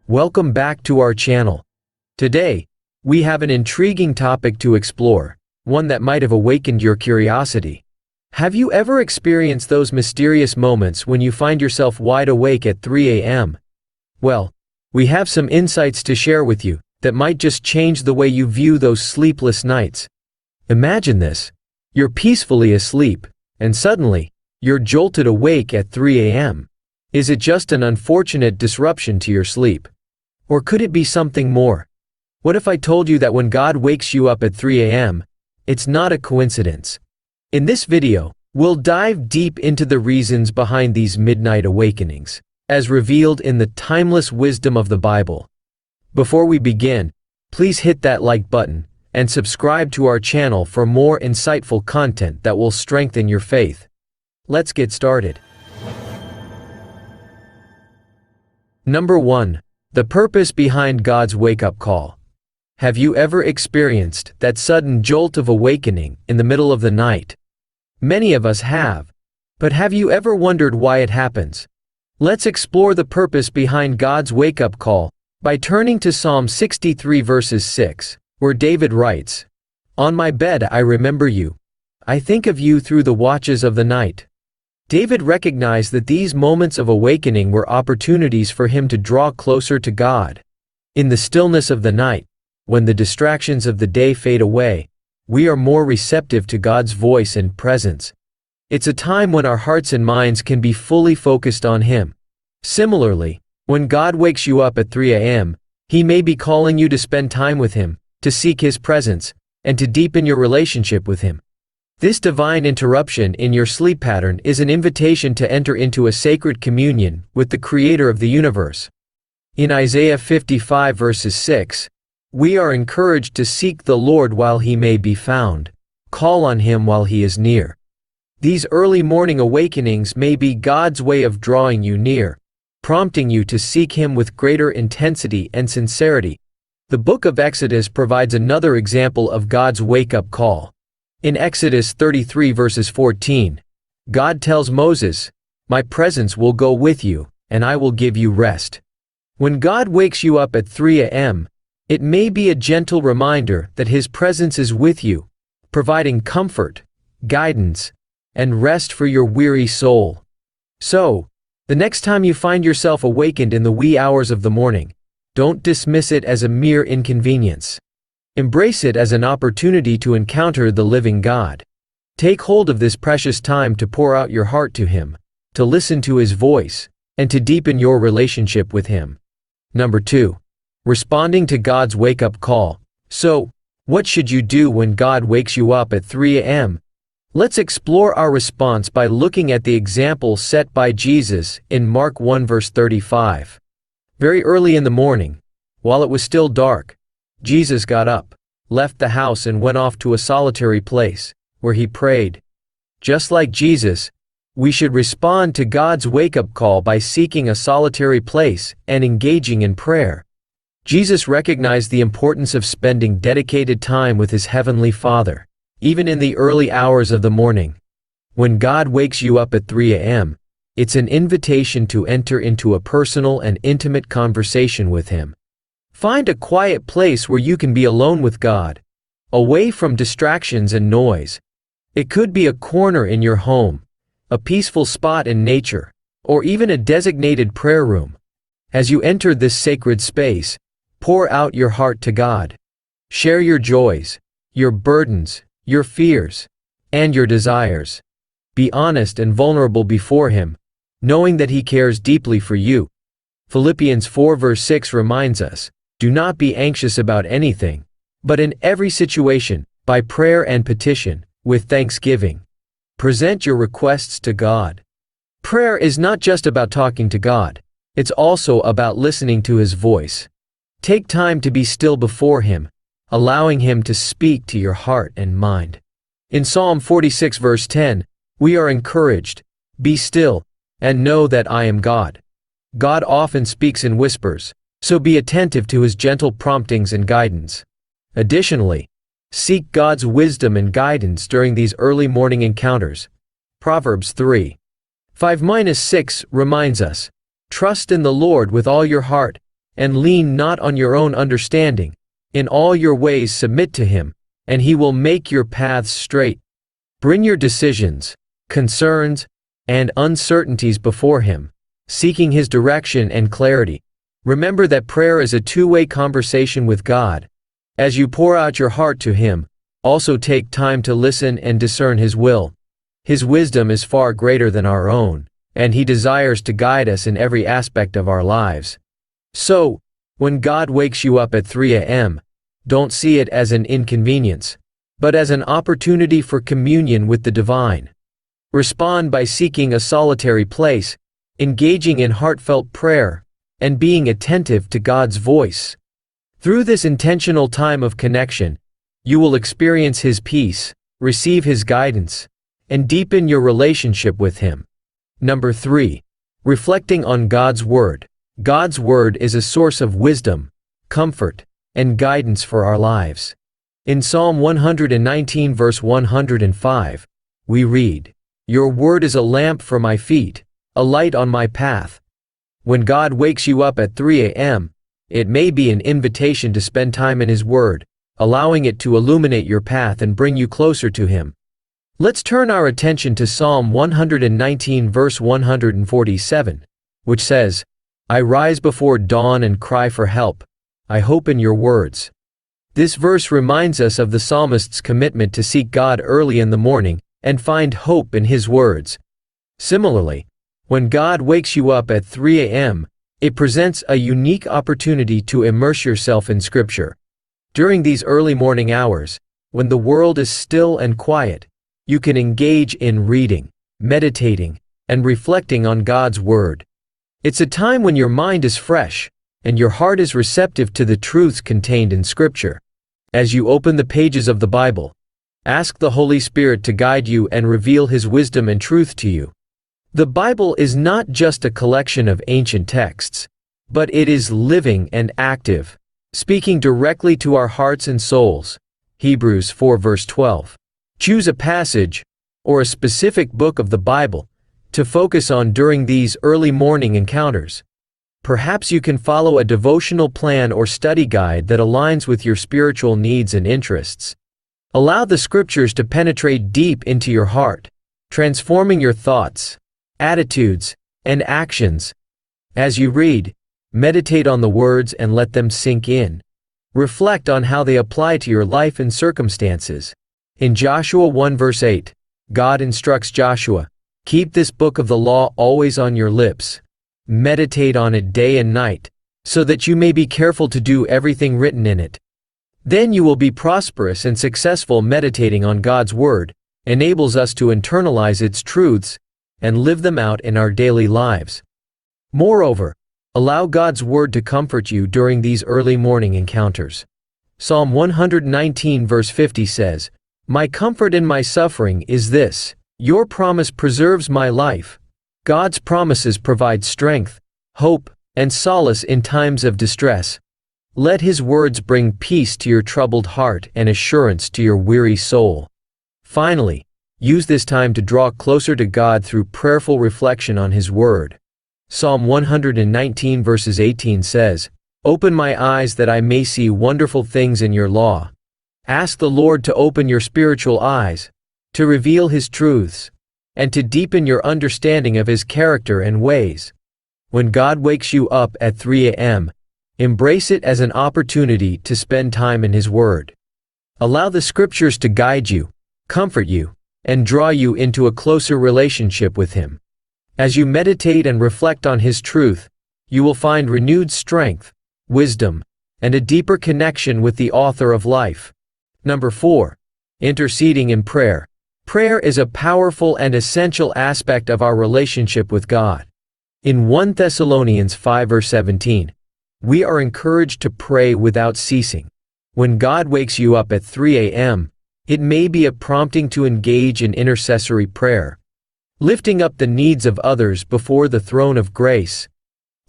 Welcome back to our channel. Today, we have an intriguing topic to explore, one that might have awakened your curiosity. Have you ever experienced those mysterious moments when you find yourself wide awake at 3 a.m.? Well, we have some insights to share with you that might just change the way you view those sleepless nights. Imagine this. You're peacefully asleep, and suddenly, you're jolted awake at 3 a.m. Is it just an unfortunate disruption to your sleep? Or could it be something more? What if I told you that when God wakes you up at 3 a.m., it's not a coincidence? In this video, we'll dive deep into the reasons behind these midnight awakenings, as revealed in the timeless wisdom of the Bible. Before we begin, please hit that like button and subscribe to our channel for more insightful content that will strengthen your faith. Let's get started. Number 1. The purpose behind God's wake-up call. Have you ever experienced that sudden jolt of awakening in the middle of the night? Many of us have. But have you ever wondered why it happens? Let's explore the purpose behind God's wake-up call by turning to Psalm 63 verses 6, where David writes, "On my bed I remember you. I think of you through the watches of the night." David recognized that these moments of awakening were opportunities for him to draw closer to God. In the stillness of the night, when the distractions of the day fade away, we are more receptive to God's voice and presence. It's a time when our hearts and minds can be fully focused on Him. Similarly, when God wakes you up at 3 a.m., He may be calling you to spend time with Him, to seek His presence, and to deepen your relationship with Him. This divine interruption in your sleep pattern is an invitation to enter into a sacred communion with the Creator of the universe. In Isaiah 55 verses 6, we are encouraged to seek the Lord while He may be found, call on Him while He is near. These early morning awakenings may be God's way of drawing you near, prompting you to seek Him with greater intensity and sincerity. The book of Exodus provides another example of God's wake-up call. In Exodus 33 verses 14, God tells Moses, "My presence will go with you, and I will give you rest." When God wakes you up at 3 a.m., it may be a gentle reminder that His presence is with you, providing comfort, guidance, and rest for your weary soul. So, the next time you find yourself awakened in the wee hours of the morning, don't dismiss it as a mere inconvenience. Embrace it as an opportunity to encounter the living God. Take hold of this precious time to pour out your heart to Him, to listen to His voice, and to deepen your relationship with Him. Number 2. Responding to God's wake-up call. So, what should you do when God wakes you up at 3 a.m.? Let's explore our response by looking at the example set by Jesus in Mark 1 verse 35. Very early in the morning, while it was still dark, Jesus got up, left the house and went off to a solitary place, where He prayed. Just like Jesus, we should respond to God's wake-up call by seeking a solitary place and engaging in prayer. Jesus recognized the importance of spending dedicated time with His Heavenly Father, even in the early hours of the morning. When God wakes you up at 3 a.m., it's an invitation to enter into a personal and intimate conversation with Him. Find a quiet place where you can be alone with God, away from distractions and noise. It could be a corner in your home, a peaceful spot in nature, or even a designated prayer room. As you enter this sacred space, pour out your heart to God. Share your joys, your burdens, your fears, and your desires. Be honest and vulnerable before Him, knowing that He cares deeply for you. Philippians 4 verse 6 reminds us, "Do not be anxious about anything, but in every situation, by prayer and petition, with thanksgiving, present your requests to God." Prayer is not just about talking to God, it's also about listening to His voice. Take time to be still before Him, allowing Him to speak to your heart and mind. In Psalm 46 verse 10, we are encouraged, "Be still, and know that I am God." God often speaks in whispers, so be attentive to His gentle promptings and guidance. Additionally, seek God's wisdom and guidance during these early morning encounters. Proverbs 3:5-6 reminds us, "Trust in the Lord with all your heart, and lean not on your own understanding. In all your ways submit to him, and he will make your paths straight. Bring your decisions, concerns, and uncertainties before him, seeking his direction and clarity. Remember that prayer is a two-way conversation with God. As you pour out your heart to him, also take time to listen and discern his will. His wisdom is far greater than our own, and he desires to guide us in every aspect of our lives. So, when God wakes you up at 3 a.m., don't see it as an inconvenience, but as an opportunity for communion with the divine. Respond by seeking a solitary place, engaging in heartfelt prayer, and being attentive to God's voice. Through this intentional time of connection, you will experience his peace, receive his guidance, and deepen your relationship with him. Number 3. Reflecting on God's Word. God's Word is a source of wisdom, comfort, and guidance for our lives. In Psalm 119 verse 105, we read, "Your word is a lamp for my feet, a light on my path." When God wakes you up at 3 a.m., it may be an invitation to spend time in his word, allowing it to illuminate your path and bring you closer to him. Let's turn our attention to Psalm 119 verse 147, which says, "I rise before dawn and cry for help. I hope in your words." This verse reminds us of the psalmist's commitment to seek God early in the morning and find hope in his words. Similarly, when God wakes you up at 3 a.m., it presents a unique opportunity to immerse yourself in Scripture. During these early morning hours, when the world is still and quiet, you can engage in reading, meditating, and reflecting on God's Word. It's a time when your mind is fresh, and your heart is receptive to the truths contained in Scripture. As you open the pages of the Bible, ask the Holy Spirit to guide you and reveal his wisdom and truth to you. The Bible is not just a collection of ancient texts, but it is living and active, speaking directly to our hearts and souls. Hebrews 4 verse 12. Choose a passage, or a specific book of the Bible, to focus on during these early morning encounters. Perhaps you can follow a devotional plan or study guide that aligns with your spiritual needs and interests. Allow the Scriptures to penetrate deep into your heart, transforming your thoughts, attitudes, and actions. As you read, meditate on the words and let them sink in. Reflect on how they apply to your life and circumstances. In Joshua 1 verse 8, God instructs Joshua, "Keep this book of the law always on your lips. Meditate on it day and night, so that you may be careful to do everything written in it. Then you will be prosperous and successful." Meditating on God's Word enables us to internalize its truths and live them out in our daily lives. Moreover, allow God's Word to comfort you during these early morning encounters. Psalm 119 verse 50 says, "My comfort in my suffering is this, your promise preserves my life." God's promises provide strength, hope, and solace in times of distress. Let his words bring peace to your troubled heart and assurance to your weary soul. Finally, use this time to draw closer to God through prayerful reflection on his word. Psalm 119 verses 18 says, "Open my eyes that I may see wonderful things in your law." Ask the Lord to open your spiritual eyes, to reveal his truths, and to deepen your understanding of his character and ways. When God wakes you up at 3 a.m., embrace it as an opportunity to spend time in his word. Allow the Scriptures to guide you, comfort you, and draw you into a closer relationship with him. As you meditate and reflect on his truth, you will find renewed strength, wisdom, and a deeper connection with the author of life. Number 4. Interceding in prayer. Prayer is a powerful and essential aspect of our relationship with God. In 1 Thessalonians 5 verse 17, we are encouraged to pray without ceasing. When God wakes you up at 3 a.m., it may be a prompting to engage in intercessory prayer, lifting up the needs of others before the throne of grace.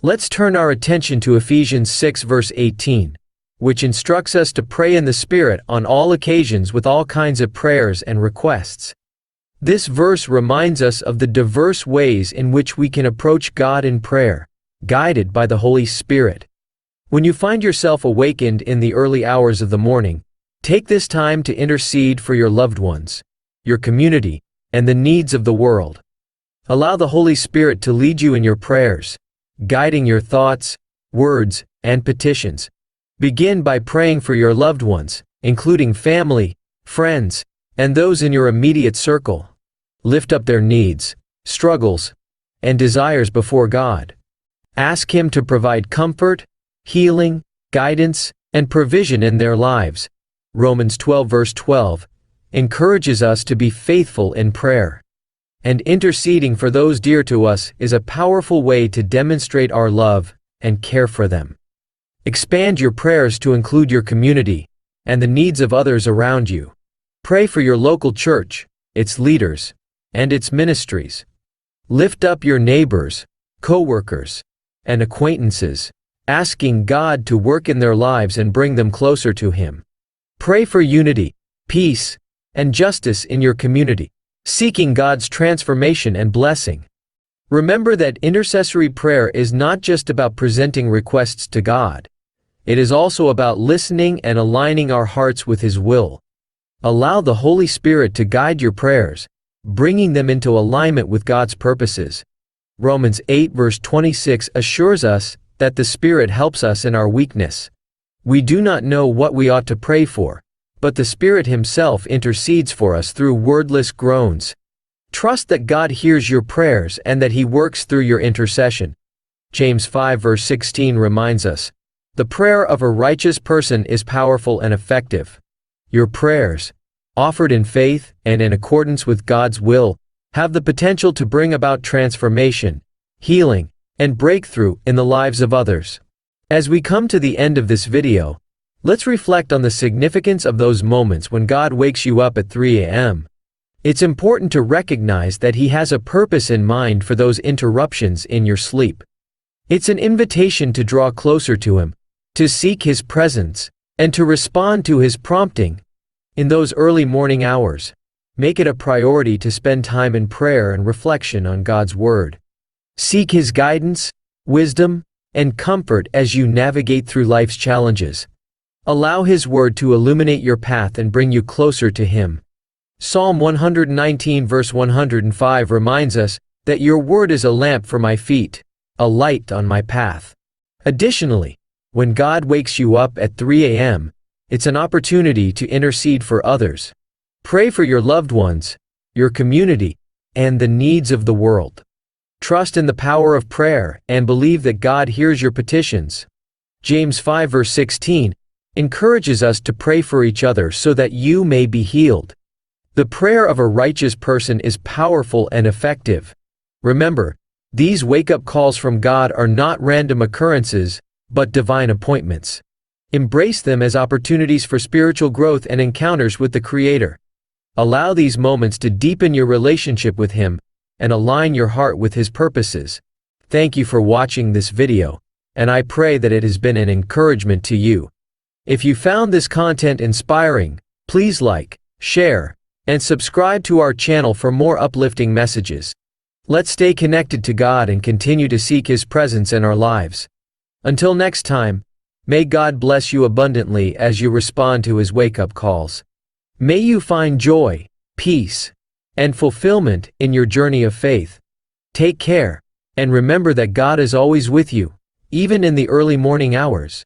Let's turn our attention to Ephesians 6 verse 18, which instructs us to pray in the Spirit on all occasions with all kinds of prayers and requests. This verse reminds us of the diverse ways in which we can approach God in prayer, guided by the Holy Spirit. When you find yourself awakened in the early hours of the morning, take this time to intercede for your loved ones, your community, and the needs of the world. Allow the Holy Spirit to lead you in your prayers, guiding your thoughts, words, and petitions. Begin by praying for your loved ones, including family, friends, and those in your immediate circle. Lift up their needs, struggles, and desires before God. Ask Him to provide comfort, healing, guidance, and provision in their lives. Romans 12 verse 12 encourages us to be faithful in prayer. And interceding for those dear to us is a powerful way to demonstrate our love and care for them. Expand your prayers to include your community and the needs of others around you. Pray for your local church, its leaders, and its ministries. Lift up your neighbors, co-workers, and acquaintances, asking God to work in their lives and bring them closer to Him. Pray for unity, peace, and justice in your community, seeking God's transformation and blessing. Remember that intercessory prayer is not just about presenting requests to God. It is also about listening and aligning our hearts with His will. Allow the Holy Spirit to guide your prayers, bringing them into alignment with God's purposes. Romans 8 verse 26 assures us that the Spirit helps us in our weakness. We do not know what we ought to pray for, but the Spirit Himself intercedes for us through wordless groans. Trust that God hears your prayers and that He works through your intercession. James 5 verse 16 reminds us, "The prayer of a righteous person is powerful and effective." Your prayers, offered in faith and in accordance with God's will, have the potential to bring about transformation, healing, and breakthrough in the lives of others. As we come to the end of this video, let's reflect on the significance of those moments when God wakes you up at 3 a.m. It's important to recognize that He has a purpose in mind for those interruptions in your sleep. It's an invitation to draw closer to Him, to seek His presence, and to respond to His prompting. In those early morning hours, make it a priority to spend time in prayer and reflection on God's Word. Seek His guidance, wisdom, and comfort as you navigate through life's challenges. Allow His Word to illuminate your path and bring you closer to Him. Psalm 119 verse 105 reminds us that your Word is a lamp for my feet, a light on my path. Additionally, when God wakes you up at 3 a.m., it's an opportunity to intercede for others. Pray for your loved ones, your community, and the needs of the world. Trust in the power of prayer and believe that God hears your petitions. James 5 verse 16 encourages us to pray for each other so that you may be healed. The prayer of a righteous person is powerful and effective. Remember, these wake-up calls from God are not random occurrences, but divine appointments. Embrace them as opportunities for spiritual growth and encounters with the Creator. Allow these moments to deepen your relationship with Him and align your heart with His purposes. Thank you for watching this video, and I pray that it has been an encouragement to you. If you found this content inspiring, please like, share, and subscribe to our channel for more uplifting messages. Let's stay connected to God and continue to seek His presence in our lives. Until next time, may God bless you abundantly as you respond to His wake-up calls. May you find joy, peace, and fulfillment in your journey of faith. Take care, and remember that God is always with you, even in the early morning hours.